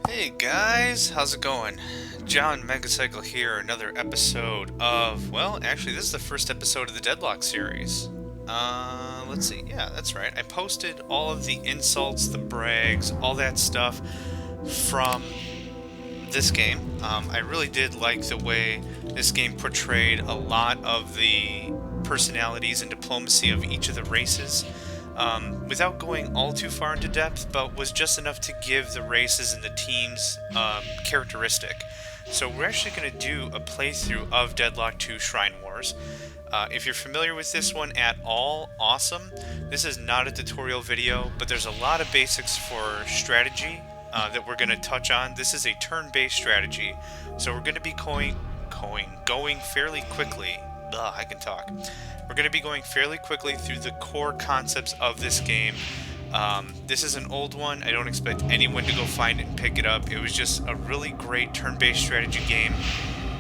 Hey guys, how's it going? John Megacycle here, another episode of, well, actually this is the first episode of the Deadlock series. Let's see, yeah, that's right. I posted all of the insults, the brags, all that stuff from this game. I really did like the way this game portrayed a lot of the personalities and diplomacy of each of the races. Without going all too far into depth, but was just enough to give the races and the teams characteristic. So we're actually going to do a playthrough of Deadlock 2 Shrine Wars. If you're familiar with this one at all, awesome. This is not a tutorial video, but there's a lot of basics for strategy that we're going to touch on. This is a turn-based strategy, so we're going to be going fairly quickly. I can talk. We're going to be going fairly quickly through the core concepts of this game. This is an old one. I don't expect anyone to go find it and pick it up. It was just a really great turn-based strategy game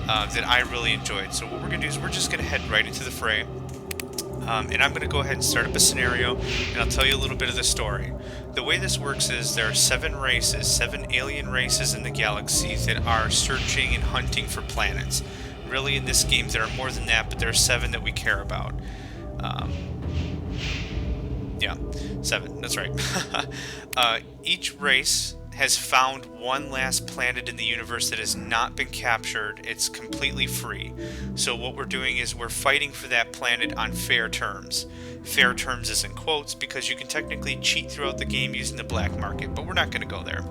that I really enjoyed. So what we're going to do is we're just going to head right into the fray. And I'm going to go ahead and start up a scenario, and I'll tell you a little bit of the story. The way this works is there are 7 races, 7 alien races in the galaxy that are searching and hunting for planets. Really, in this game, there are more than that, but there are 7 that we care about. Yeah, 7, that's right. Each race has found one last planet in the universe that has not been captured. It's completely free. So what we're doing is we're fighting for that planet on fair terms. Fair terms is in quotes because you can technically cheat throughout the game using the black market, but we're not going to go there.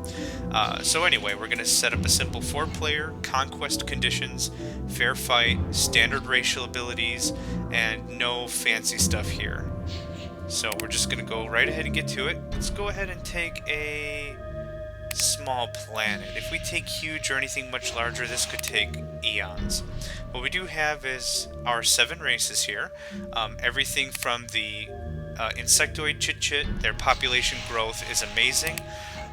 So anyway, we're going to set up a simple 4-player, conquest conditions, fair fight, standard racial abilities, and no fancy stuff here. So we're just going to go right ahead and get to it. Let's go ahead and take a small planet. If we take huge or anything much larger, this could take eons. What we do have is our 7 races here. Everything from the insectoid Chit-Chit, their population growth is amazing.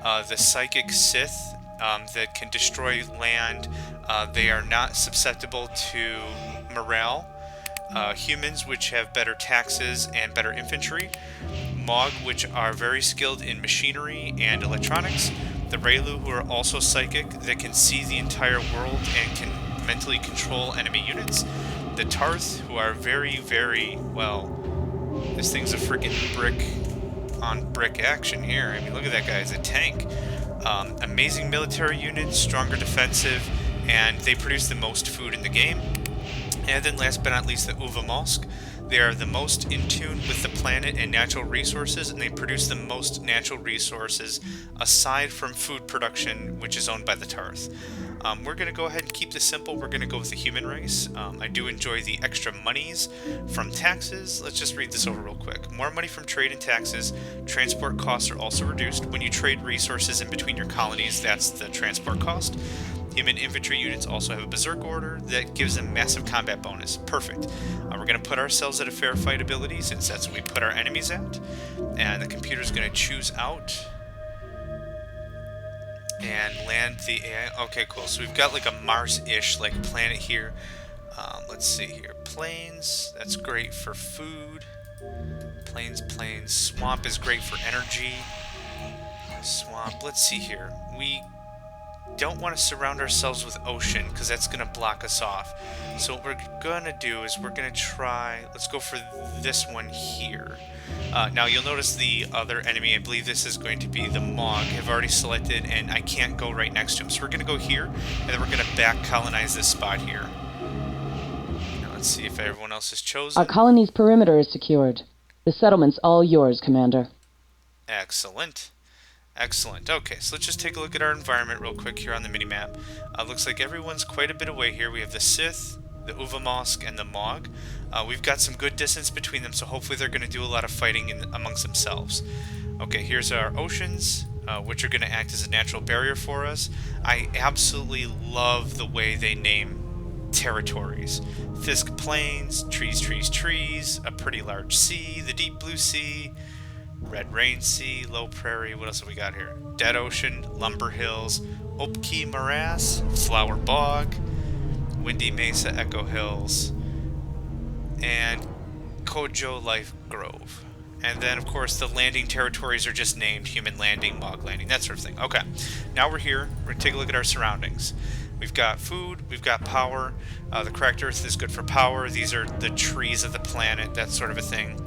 The psychic Sith that can destroy land, they are not susceptible to morale. Humans, which have better taxes and better infantry. Mog, which are very skilled in machinery and electronics. The Raylu, who are also psychic, that can see the entire world and can mentally control enemy units. The Tarth, who are very, very, well, this thing's a freaking brick on brick action here. I mean, look at that guy, he's a tank. Amazing military units, stronger defensive, and they produce the most food in the game. And then last but not least, the Uvamalsk. They are the most in tune with the planet and natural resources, and they produce the most natural resources aside from food production, which is owned by the Tarth. We're going to go ahead and keep this simple. We're going to go with the human race. I do enjoy the extra monies from taxes. Let's just read this over real quick. More money from trade and taxes. Transport costs are also reduced. When you trade resources in between your colonies, that's the transport cost. Human infantry units also have a berserk order that gives them massive combat bonus. Perfect. We're going to put ourselves at a fair fight ability since that's what we put our enemies at. And the computer's going to choose out and land the AI. Okay, cool. So we've got like a Mars-ish like planet here. Let's see here. Plains, that's great for food. Plains. Swamp is great for energy. Swamp, let's see here. We don't want to surround ourselves with ocean because that's going to block us off. So what we're going to do is we're going to try, let's go for this one here. Now you'll notice the other enemy, I believe this is going to be the Mog, I've already selected and I can't go right next to him. So we're going to go here and then we're going to back colonize this spot here. Now let's see if everyone else is chosen. Our colony's perimeter is secured. The settlement's all yours, Commander. Excellent. Excellent. Okay, so let's just take a look at our environment real quick here on the minimap. Looks like everyone's quite a bit away here. We have the Sith, the Uvamalsk, and the Mog. We've got some good distance between them, so hopefully they're going to do a lot of fighting amongst themselves. Okay, here's our oceans, which are going to act as a natural barrier for us. I absolutely love the way they name territories. Fisk Plains, trees, a pretty large sea, the deep blue sea, Red Rain Sea, Low Prairie, what else have we got here? Dead Ocean, Lumber Hills, Opke Morass, Flower Bog, Windy Mesa, Echo Hills, and Kojo Life Grove. And then, of course, the landing territories are just named human landing, Mog landing, that sort of thing. Okay, now we're here. We're going to take a look at our surroundings. We've got food, we've got power. The cracked earth is good for power. These are the trees of the planet, that sort of a thing.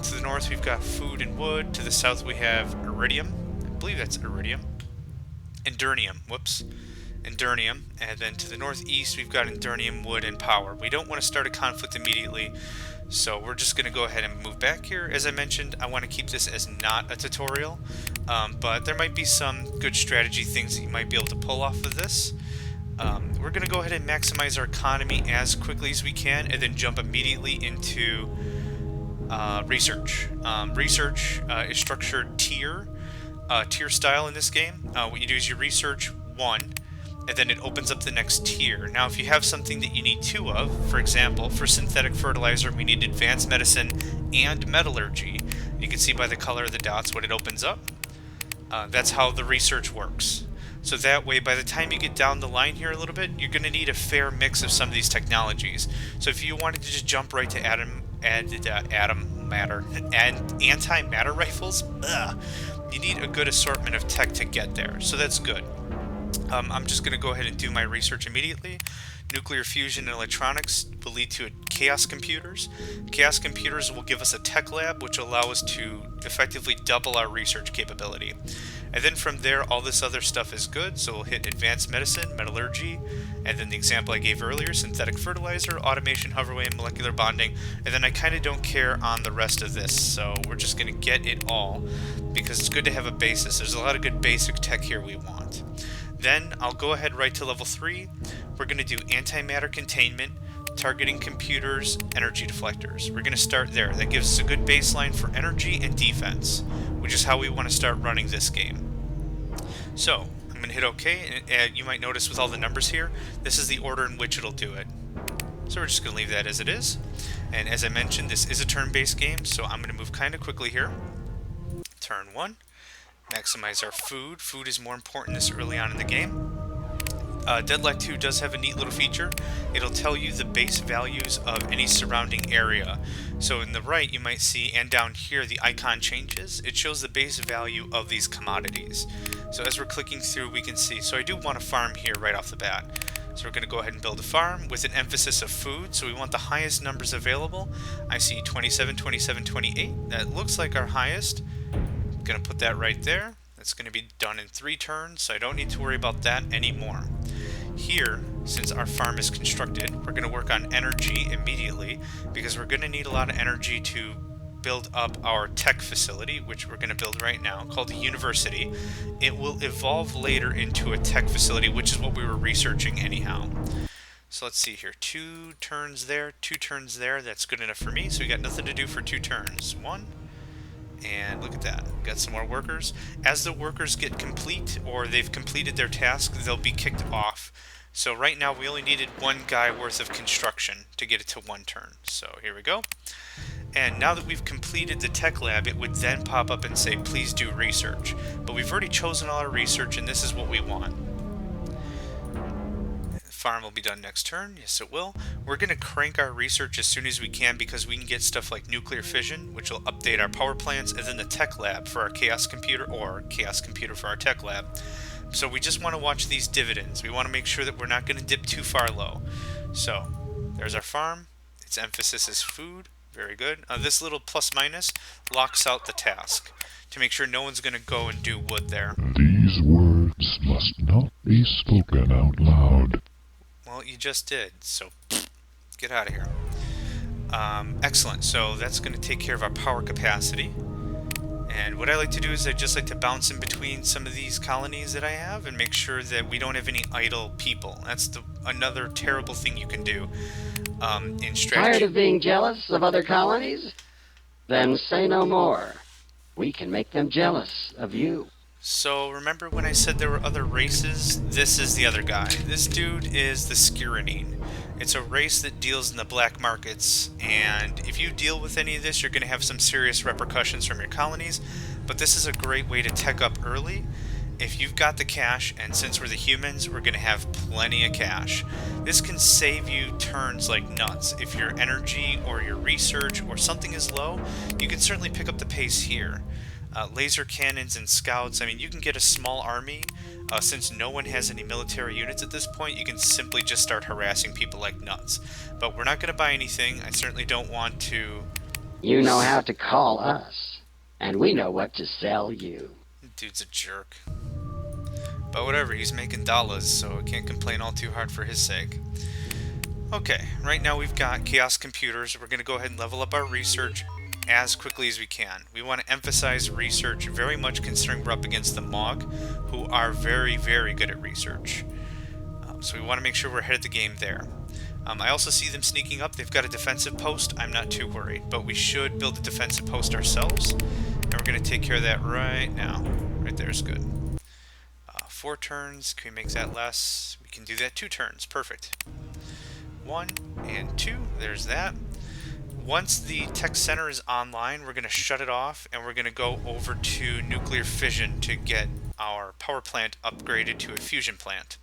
To the north, we've got food and wood. To the south, we have iridium. I believe that's iridium. Endurnium, whoops. Endurnium. And then to the northeast, we've got endurnium, wood, and power. We don't want to start a conflict immediately, so we're just going to go ahead and move back here. As I mentioned, I want to keep this as not a tutorial, but there might be some good strategy things that you might be able to pull off of this. We're going to go ahead and maximize our economy as quickly as we can, and then jump immediately into research. Research is structured tier style in this game. What you do is you research 1, and then it opens up the next tier. Now, if you have something that you need 2 of, for example, for synthetic fertilizer, we need advanced medicine and metallurgy. You can see by the color of the dots what it opens up. That's how the research works. So that way, by the time you get down the line here a little bit, you're going to need a fair mix of some of these technologies. So if you wanted to just jump right to antimatter rifles, you need a good assortment of tech to get there. So that's good. I'm just going to go ahead and do my research immediately. Nuclear fusion and electronics will lead to chaos computers. Chaos computers will give us a tech lab, which will allow us to effectively double our research capability. And then from there, all this other stuff is good, so we'll hit advanced medicine, metallurgy, and then the example I gave earlier, synthetic fertilizer, automation, hoverway, and molecular bonding. And then I kind of don't care on the rest of this, so we're just going to get it all, because it's good to have a basis. There's a lot of good basic tech here we want. Then I'll go ahead right to level 3. We're going to do antimatter containment, targeting computers, energy deflectors. We're going to start there. That gives us a good baseline for energy and defense, which is how we want to start running this game. So I'm going to hit OK, and you might notice with all the numbers here, this is the order in which it'll do it. So we're just going to leave that as it is. And as I mentioned, this is a turn-based game, so I'm going to move kind of quickly here. Turn 1. Maximize our food. Food is more important this early on in the game. Deadlock 2 does have a neat little feature. It'll tell you the base values of any surrounding area. So in the right you might see, and down here the icon changes. It shows the base value of these commodities. So as we're clicking through we can see, so I do want to farm here right off the bat. So we're going to go ahead and build a farm with an emphasis of food. So we want the highest numbers available. I see 27, 27, 28. That looks like our highest. Going to put that right there. That's going to be done in 3 turns, so I don't need to worry about that anymore. Here, since our farm is constructed, we're going to work on energy immediately, because we're going to need a lot of energy to build up our tech facility, which we're going to build right now, called the university. It will evolve later into a tech facility, which is what we were researching anyhow. So let's see here, 2 turns there, 2 turns there. That's good enough for me, so we got nothing to do for 2 turns. 1. And look at that, got some more workers. As the workers get complete, or they've completed their task, they'll be kicked off. So right now we only needed 1 guy worth of construction to get it to 1 turn. So here we go. And now that we've completed the tech lab, it would then pop up and say, please do research. But we've already chosen all our research, and this is what we want. Farm will be done next turn. Yes, it will. We're going to crank our research as soon as we can, because we can get stuff like nuclear fission, which will update our power plants, and then the tech lab for our chaos computer, or chaos computer for our tech lab. So we just want to watch these dividends. We want to make sure that we're not going to dip too far low. So there's our farm. Its emphasis is food. Very good. This little plus minus locks out the task to make sure no one's going to go and do wood there. These words must not be spoken out loud. Well, you just did, so get out of here. Excellent, so that's going to take care of our power capacity. And what I like to do is I just like to bounce in between some of these colonies that I have and make sure that we don't have any idle people. That's another terrible thing you can do in strategy. Tired of being jealous of other colonies? Then say no more. We can make them jealous of you. So remember when I said there were other races? This is the other guy. This dude is the skirmish. It's a race that deals in the black markets, and if you deal with any of this, you're going to have some serious repercussions from your colonies, but this is a great way to tech up early if you've got the cash, and since we're the humans, we're going to have plenty of cash. This can save you turns like nuts. If your energy or your research or something is low, you can certainly pick up the pace here. Laser cannons and scouts, I mean, you can get a small army. Since no one has any military units at this point, you can simply just start harassing people like nuts. But we're not going to buy anything. I certainly don't want to... You know how to call us, and we know what to sell you. Dude's a jerk. But whatever, he's making dollars, so I can't complain all too hard for his sake. Okay, right now we've got chaos computers. We're going to go ahead and level up our research as quickly as we can. We want to emphasize research very much, considering we're up against the Mog, who are very, very good at research. So we want to make sure we're ahead of the game there. I also see them sneaking up. They've got a defensive post. I'm not too worried, but we should build a defensive post ourselves, and we're going to take care of that right now. Right there is good. 4 turns. Can we make that less? We can do that 2 turns. Perfect. 1 and 2. There's that. Once the tech center is online, we're going to shut it off, and we're going to go over to nuclear fission to get our power plant upgraded to a fusion plant.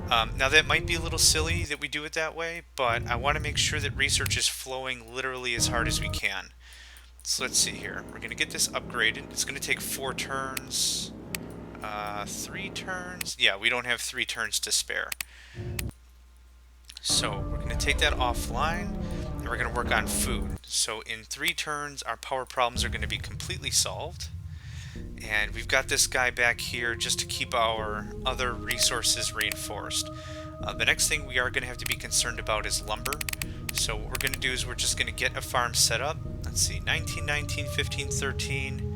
Now that might be a little silly that we do it that way, but I want to make sure that research is flowing literally as hard as we can. So let's see here. We're going to get this upgraded. It's going to take 4 turns. 3 turns? Yeah, we don't have 3 turns to spare. So we're going to take that offline, and we're going to work on food. So in 3 turns, our power problems are going to be completely solved. And we've got this guy back here just to keep our other resources reinforced. The next thing we are going to have to be concerned about is lumber. So what we're going to do is we're just going to get a farm set up. Let's see, 19, 19, 15, 13.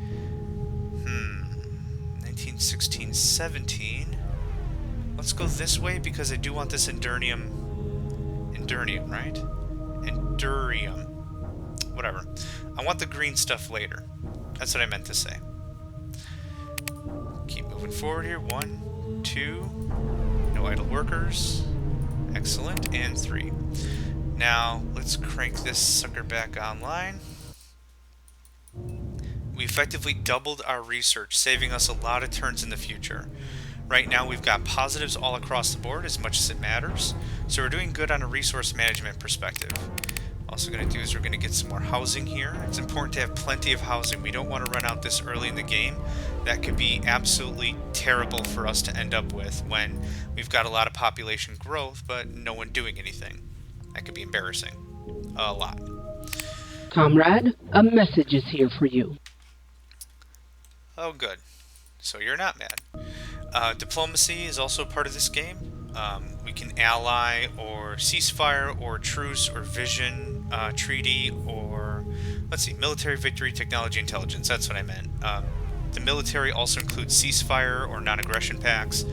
19, 16, 17. Let's go this way because I do want this endurium, right? Endurium. Whatever. I want the green stuff later. That's what I meant to say. Keep moving forward here. 1, 2. No idle workers. Excellent. And 3. Now, let's crank this sucker back online. We effectively doubled our research, saving us a lot of turns in the future. Right now we've got positives all across the board as much as it matters, so we're doing good on a resource management perspective. Also going to do is we're going to get some more housing here. It's important to have plenty of housing. We don't want to run out this early in the game. That could be absolutely terrible for us to end up with when we've got a lot of population growth but no one doing anything. That could be embarrassing. A lot. Comrade, a message is here for you. Oh, good. So you're not mad. Diplomacy is also part of this game. We can ally or ceasefire or truce or vision treaty or, let's see, military victory, technology, intelligence. That's what I meant. The military also includes ceasefire or non-aggression pacts.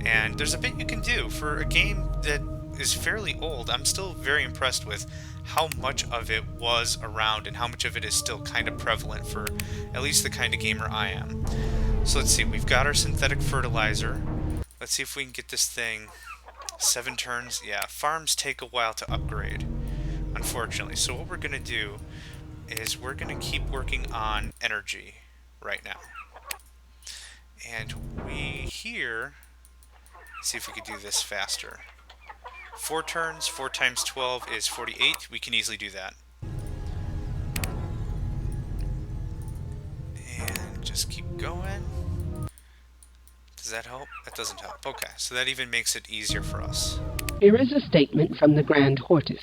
And there's a bit you can do. For a game that is fairly old, I'm still very impressed with how much of it was around and how much of it is still kind of prevalent for at least the kind of gamer I am. So let's see, we've got our synthetic fertilizer. Let's see if we can get this thing 7 turns. Yeah, farms take a while to upgrade, unfortunately. So what we're going to do is we're going to keep working on energy right now. And we here, let's see if we could do this faster. 4 turns, 4 times 12 is 48. We can easily do that. And just keep going. Does that help? That doesn't help. Okay, so that even makes it easier for us. Here is a statement from the Grand Horton.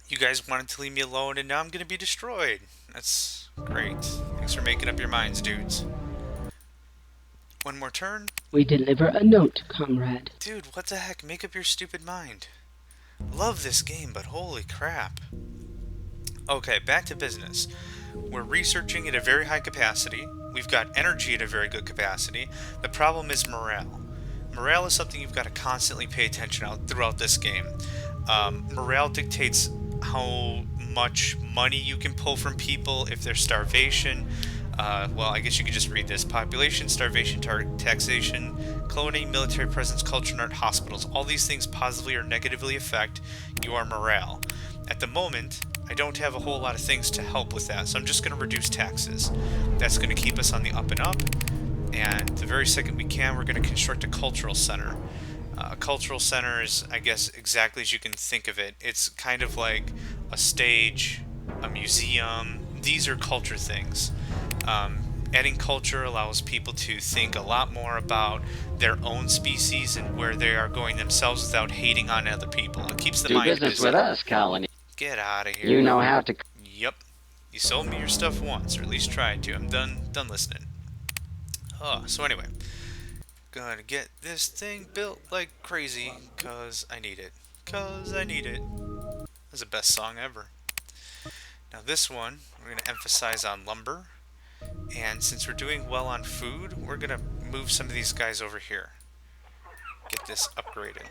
You guys wanted to leave me alone, and now I'm going to be destroyed. That's great. Thanks for making up your minds, dudes. 1 more turn. We deliver a note, comrade. Dude, what the heck? Make up your stupid mind. Love this game, but holy crap. Okay, back to business. We're researching at a very high capacity. We've got energy at a very good capacity. The problem is morale. Morale is something you've got to constantly pay attention to throughout this game. Morale dictates how much money you can pull from people, if there's starvation. Well, I guess you could just read this. Population, starvation, taxation, cloning, military presence, culture, and art, hospitals. All these things positively or negatively affect your morale. At the moment, I don't have a whole lot of things to help with that, so I'm just going to reduce taxes. That's going to keep us on the up and up. And the very second we can, we're going to construct a cultural center. A cultural center is, I guess, exactly as you can think of it. It's kind of like a stage, a museum. These are culture things. Adding culture allows people to think a lot more about their own species and where they are going themselves without hating on other people. It keeps the Do mind business busy. with us, colony. Get out of here. You know how to... Yep. You sold me your stuff once, or at least tried to. I'm done listening. So anyway, gonna get this thing built like crazy, cause I need it. Cause I need it. That's the best song ever. Now this one, we're gonna emphasize on lumber. And since we're doing well on food, we're gonna move some of these guys over here. Get this upgraded.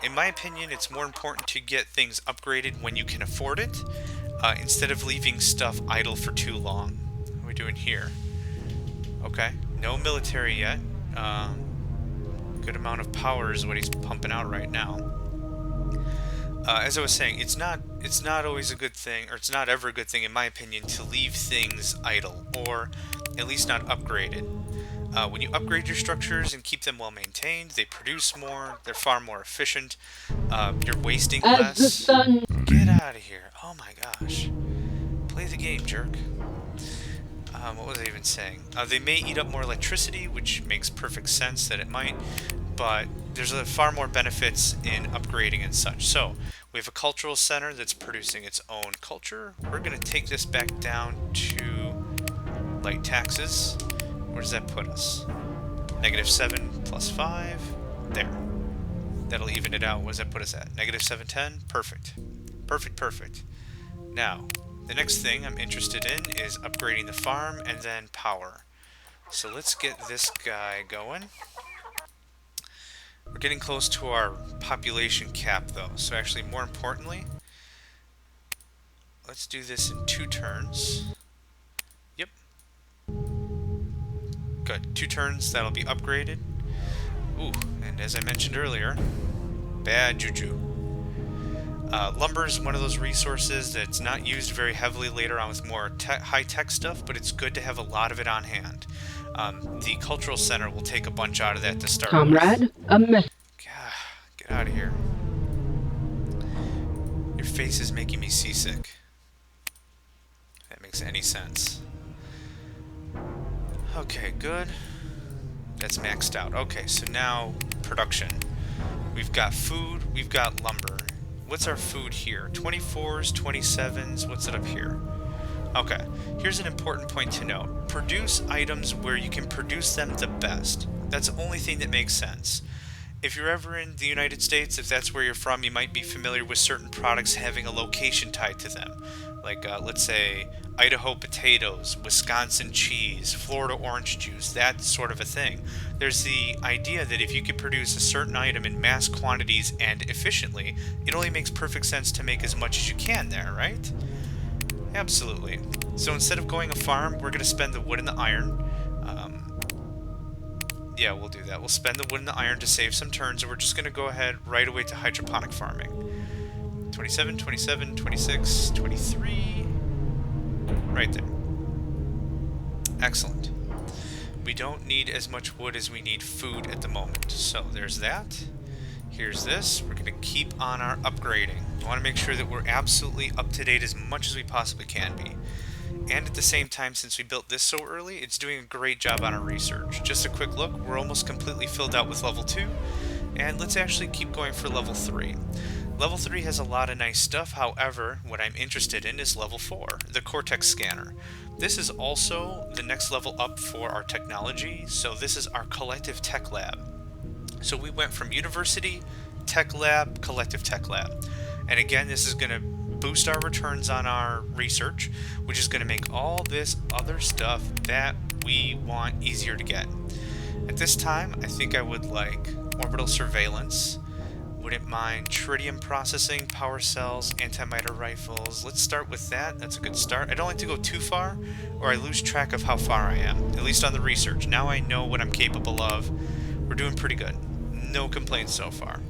In my opinion, it's more important to get things upgraded when you can afford it, instead of leaving stuff idle for too long. What are we doing here? Okay, no military yet. Good amount of power is what he's pumping out right now. As I was saying, it's not always a good thing, or it's not ever a good thing, in my opinion, to leave things idle, or at least not upgraded. When you upgrade your structures and keep them well maintained, they produce more, they're far more efficient, you're wasting As less. the sun... Get out of here. Oh my gosh. Play the game, jerk. What was I even saying? They may eat up more electricity, which makes perfect sense that it might, but there's far more benefits in upgrading and such. So, we have a cultural center that's producing its own culture. We're going to take this back down to light taxes. Where does that put us? -7 plus 5. There. That'll even it out. What does that put us at? -710? Perfect. Perfect. Now, the next thing I'm interested in is upgrading the farm and then power. So let's get this guy going. We're getting close to our population cap though, so actually more importantly, let's do this in 2 turns. Yep. Good. 2 turns, that'll be upgraded. Ooh, and as I mentioned earlier, bad juju. Lumber is one of those resources that's not used very heavily later on with more high-tech stuff, but it's good to have a lot of it on hand. The cultural center will take a bunch out of that to start Comrade, with. a message. Get out of here. Your face is making me seasick. If that makes any sense. Okay, good. That's maxed out. Okay, so now production. We've got food, we've got lumber. What's our food here? 24s, 27s, what's it up here? Okay, here's an important point to note. Produce items where you can produce them the best. That's the only thing that makes sense. If you're ever in the United States, if that's where you're from, you might be familiar with certain products having a location tied to them. Like, let's say, Idaho potatoes, Wisconsin cheese, Florida orange juice, that sort of a thing. There's the idea that if you can produce a certain item in mass quantities and efficiently, it only makes perfect sense to make as much as you can there, right? Absolutely. So instead of going a farm, we're going to spend the wood and the iron. Yeah, we'll do that. We'll spend the wood and the iron to save some turns, and we're just going to go ahead right away to hydroponic farming. 27, 27, 26, 23. Right there. Excellent. We don't need as much wood as we need food at the moment. So there's that. Here's this. We're going to keep on our upgrading. We want to make sure that we're absolutely up to date as much as we possibly can be. And at the same time, since we built this so early, it's doing a great job on our research. Just a quick look, we're almost completely filled out with level 2. And let's actually keep going for level 3. Level 3 has a lot of nice stuff, however, what I'm interested in is level 4, the Cortex scanner. This is also the next level up for our technology, so this is our collective tech lab. So we went from university, tech lab, collective tech lab. And again, this is going to boost our returns on our research, which is going to make all this other stuff that we want easier to get. At this time, I think I would like orbital surveillance. Wouldn't mind tritium processing, power cells, anti-miter rifles. Let's start with that. That's a good start. I don't like to go too far, or I lose track of how far I am, at least on the research. Now I know what I'm capable of. We're doing pretty good. No complaints so far.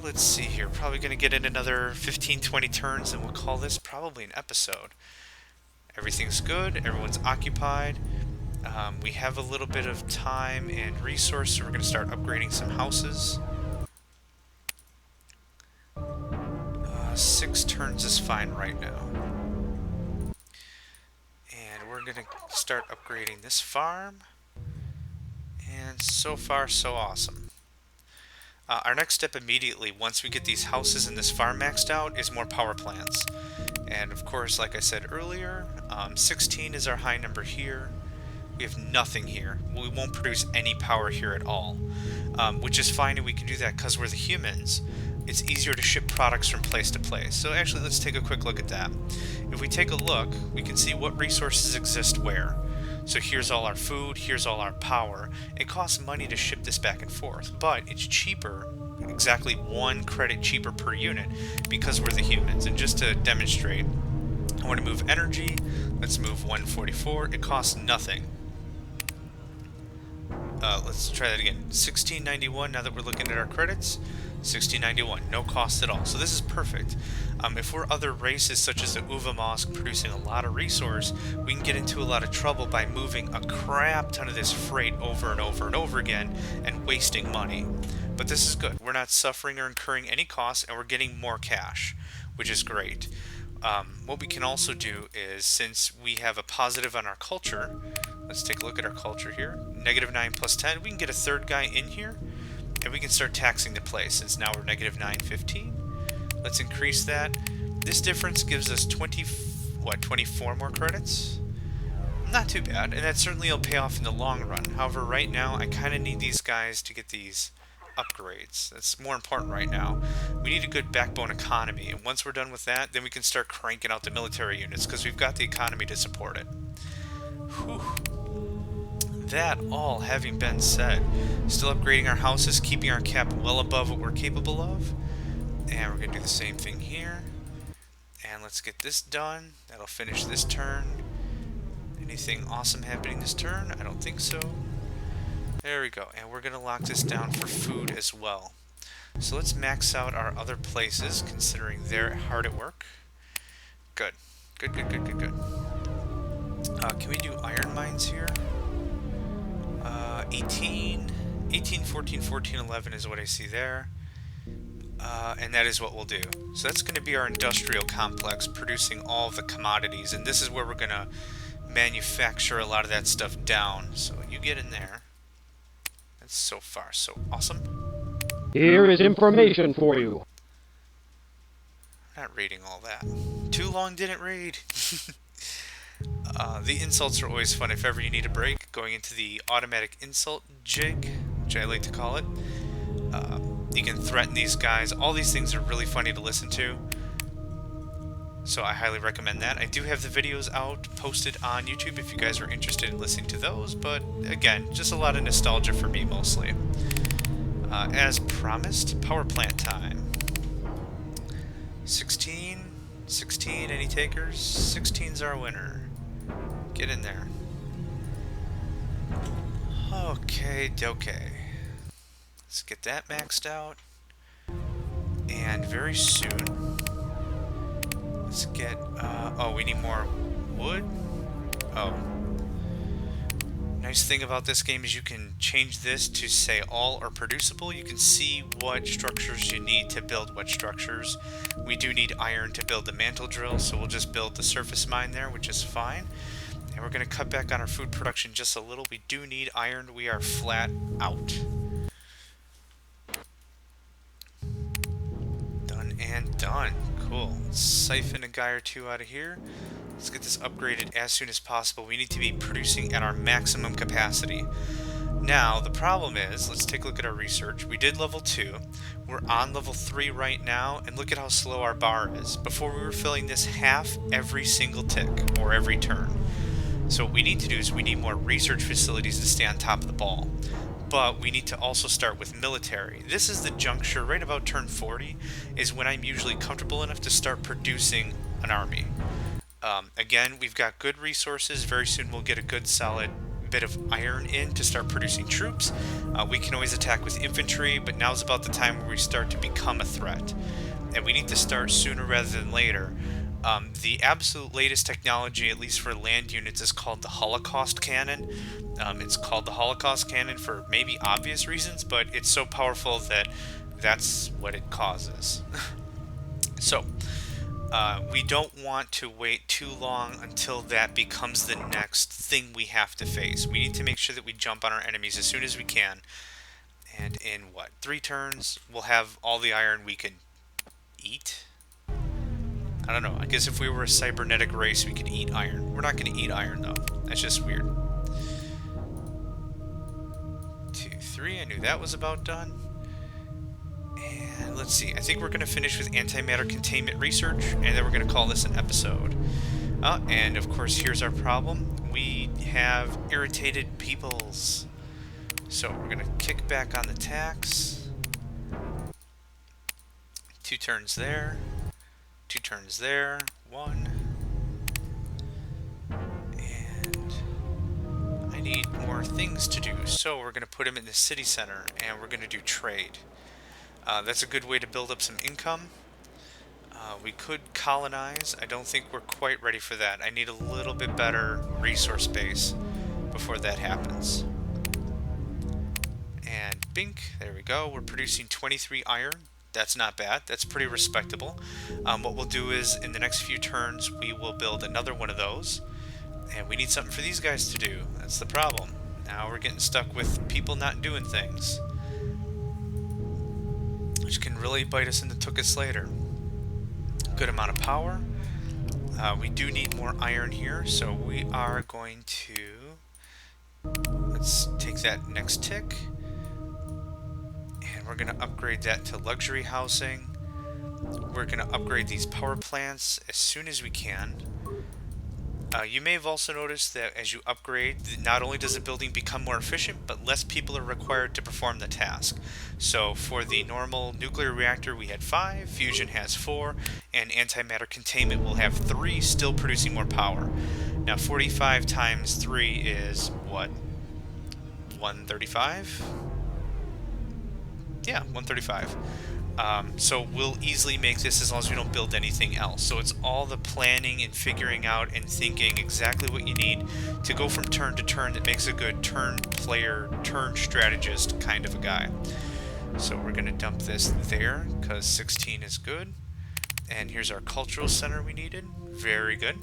Let's see here. Probably going to get in another 15-20 turns, and we'll call this probably an episode. Everything's good. Everyone's occupied. We have a little bit of time and resource, so we're going to start upgrading some houses. 6 turns is fine right now. And we're going to start upgrading this farm. And so far, so awesome. Our next step immediately, once we get these houses and this farm maxed out, is more power plants. And of course, like I said earlier, 16 is our high number here. We have nothing here. We won't produce any power here at all, which is fine, and we can do that because we're the humans. It's easier to ship products from place to place. So actually, let's take a quick look at that. If we take a look, we can see what resources exist where. So here's all our food, here's all our power. It costs money to ship this back and forth, but it's cheaper, exactly 1 credit cheaper per unit, because we're the humans. And just to demonstrate, I want to move energy. Let's move 144. It costs nothing. Let's try that again. 1691, now that we're looking at our credits. 1691, no cost at all. So this is perfect. If we're other races such as the Uvamosk producing a lot of resource, we can get into a lot of trouble by moving a crap ton of this freight over and over and over again and wasting money. But this is good. We're not suffering or incurring any costs, and we're getting more cash, which is great. What we can also do is, since we have a positive on our culture, let's take a look at our culture here. -9 plus 10, we can get a third guy in here, and we can start taxing the place, since now we're -9, 15. Let's increase that. This difference gives us 24 more credits? Not too bad, and that certainly will pay off in the long run. However, right now, I kind of need these guys to get these upgrades. That's more important right now. We need a good backbone economy, and once we're done with that, then we can start cranking out the military units, because we've got the economy to support it. Whew. That all having been said, still upgrading our houses, keeping our cap well above what we're capable of, and we're going to do the same thing here. And let's get this done. That'll finish this turn. Anything awesome happening this turn? I don't think so. There we go, and we're going to lock this down for food as well. So let's max out our other places, considering they're hard at work. Good. Good. Can we do iron mines here? 18, 14, 14, 11 is what I see there. And that is what we'll do. So that's going to be our industrial complex, producing all of the commodities, and this is where we're going to manufacture a lot of that stuff down. So you get in there. That's so far so awesome. Here is information for you. I'm not reading all that. Too long didn't read. The insults are always fun if ever you need a break. Going into the automatic insult jig, which I like to call it. You can threaten these guys. All these things are really funny to listen to. So I highly recommend that. I do have the videos out, posted on YouTube if you guys are interested in listening to those. But again, just a lot of nostalgia for me mostly. As promised, power plant time. 16, any takers? 16's our winner. Get in there. Okay. Let's get that maxed out. And very soon, let's get, oh, we need more wood? Oh. Nice thing about this game is you can change this to say all or producible. You can see what structures you need to build what structures. We do need iron to build the mantle drill, so we'll just build the surface mine there, which is fine. And we're going to cut back on our food production just a little. We do need iron. We are flat out. Done and done. Cool. Let's siphon a guy or two out of here. Let's get this upgraded as soon as possible. We need to be producing at our maximum capacity. Now, the problem is, let's take a look at our research. We did level 2. We're on level 3 right now, and look at how slow our bar is. Before we were filling this half every single tick, or every turn. So what we need to do is we need more research facilities to stay on top of the ball. But we need to also start with military. This is the juncture, right about turn 40, is when I'm usually comfortable enough to start producing an army. Again, we've got good resources. Very soon we'll get a good solid bit of iron in to start producing troops. We can always attack with infantry, but now's about the time where we start to become a threat. And we need to start sooner rather than later. The absolute latest technology, at least for land units, is called the Holocaust Cannon. It's called the Holocaust Cannon for maybe obvious reasons, but it's so powerful that that's what it causes. So, we don't want to wait too long until that becomes the next thing we have to face. We need to make sure that we jump on our enemies as soon as we can. And in, 3 turns, we'll have all the iron we can eat? I don't know. I guess if we were a cybernetic race, we could eat iron. We're not going to eat iron, though. That's just weird. 2, 3. I knew that was about done. And let's see. I think we're going to finish with antimatter containment research, and then we're going to call this an episode. And of course, here's our problem. We have irritated peoples. So we're going to kick back on the tax. 2 turns there. 2 turns there, 1, and I need more things to do, so we're going to put him in the city center, and we're going to do trade. That's a good way to build up some income. We could colonize. I don't think we're quite ready for that. I need a little bit better resource base before that happens. And bink, there we go. We're producing 23 iron. That's not bad. That's pretty respectable. What we'll do is, in the next few turns, we will build another one of those. And we need something for these guys to do. That's the problem. Now we're getting stuck with people not doing things, which can really bite us in the tuchus later. Good amount of power. We do need more iron here, so we are going to... Let's take that next tick. We're going to upgrade that to luxury housing. We're going to upgrade these power plants as soon as we can. You may have also noticed that as you upgrade, not only does the building become more efficient, but less people are required to perform the task. So for the normal nuclear reactor, we had 5, fusion has 4, and antimatter containment will have 3, still producing more power. Now 45 times 3 is what? 135? Yeah, 135. So we'll easily make this as long as we don't build anything else. So it's all the planning and figuring out and thinking exactly what you need to go from turn to turn that makes a good turn player, turn strategist kind of a guy. So we're going to dump this there because 16 is good. And here's our cultural center we needed. Very good.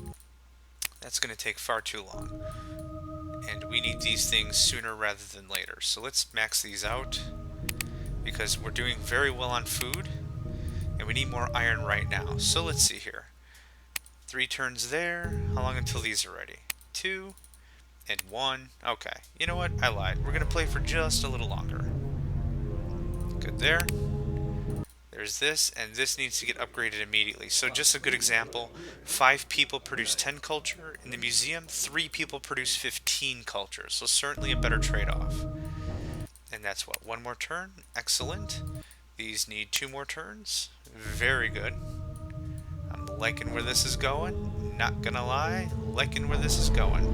That's going to take far too long. And we need these things sooner rather than later. So let's max these out, because we're doing very well on food, and we need more iron right now. So let's see here. 3 turns there. How long until these are ready? 2 and 1. Okay, you know what? I lied. We're going to play for just a little longer. Good there. There's this, and this needs to get upgraded immediately. So just a good example, 5 people produce 10 culture. In the museum, 3 people produce 15 culture. So certainly a better trade-off. And that's what, 1 more turn? Excellent. These need 2 more turns. Very good. I'm liking where this is going. Not gonna lie, liking where this is going.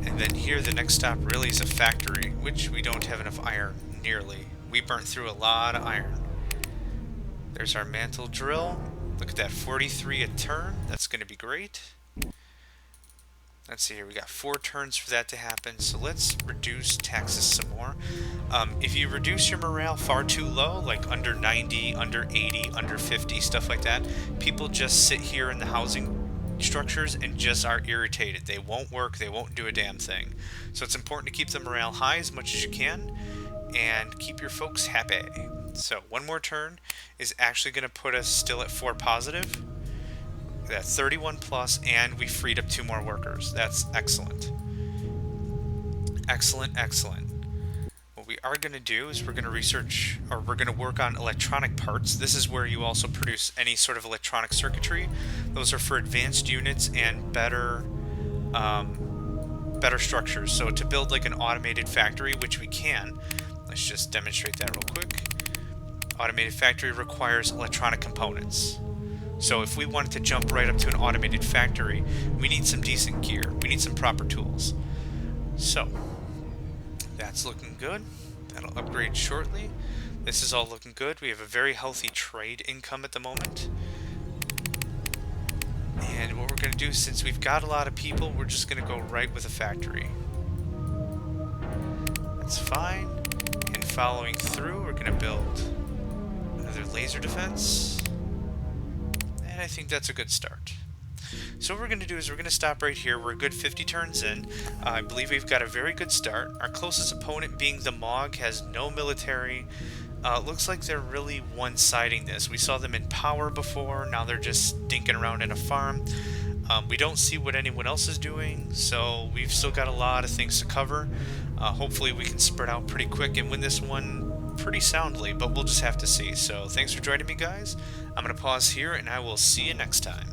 And then here, the next stop really is a factory, which we don't have enough iron, nearly. We burnt through a lot of iron. There's our mantle drill. Look at that, 43 a turn. That's gonna be great. Let's see here, we got 4 turns for that to happen, so let's reduce taxes some more. If you reduce your morale far too low, like under 90, under 80, under 50, stuff like that, people just sit here in the housing structures and just are irritated. They won't work, they won't do a damn thing. So it's important to keep the morale high as much as you can, and keep your folks happy. So 1 more turn is actually going to put us still at 4 positive. That's 31 plus, and we freed up 2 more workers. That's excellent. Excellent, excellent. What we are going to do is we're going to research, or we're going to work on electronic parts. This is where you also produce any sort of electronic circuitry. Those are for advanced units and better structures. So to build like an automated factory, which we can, let's just demonstrate that real quick. Automated factory requires electronic components. So if we wanted to jump right up to an automated factory, we need some decent gear. We need some proper tools. So, that's looking good. That'll upgrade shortly. This is all looking good. We have a very healthy trade income at the moment. going to do, since we've got a lot of people, we're just going to go right with a factory. That's fine. And following through, we're going to build another laser defense. And I think that's a good start. So what we're going to do is we're going to stop right here. We're a good 50 turns in. I believe we've got a very good start. Our closest opponent, being the Mog, has no military. Looks like they're really one-siding this. We saw them in power before. Now they're just dinking around in a farm. We don't see what anyone else is doing, so we've still got a lot of things to cover. Hopefully we can spread out pretty quick and win this one pretty soundly, but we'll just have to see. So thanks for joining me, guys. I'm going to pause here, and I will see you next time.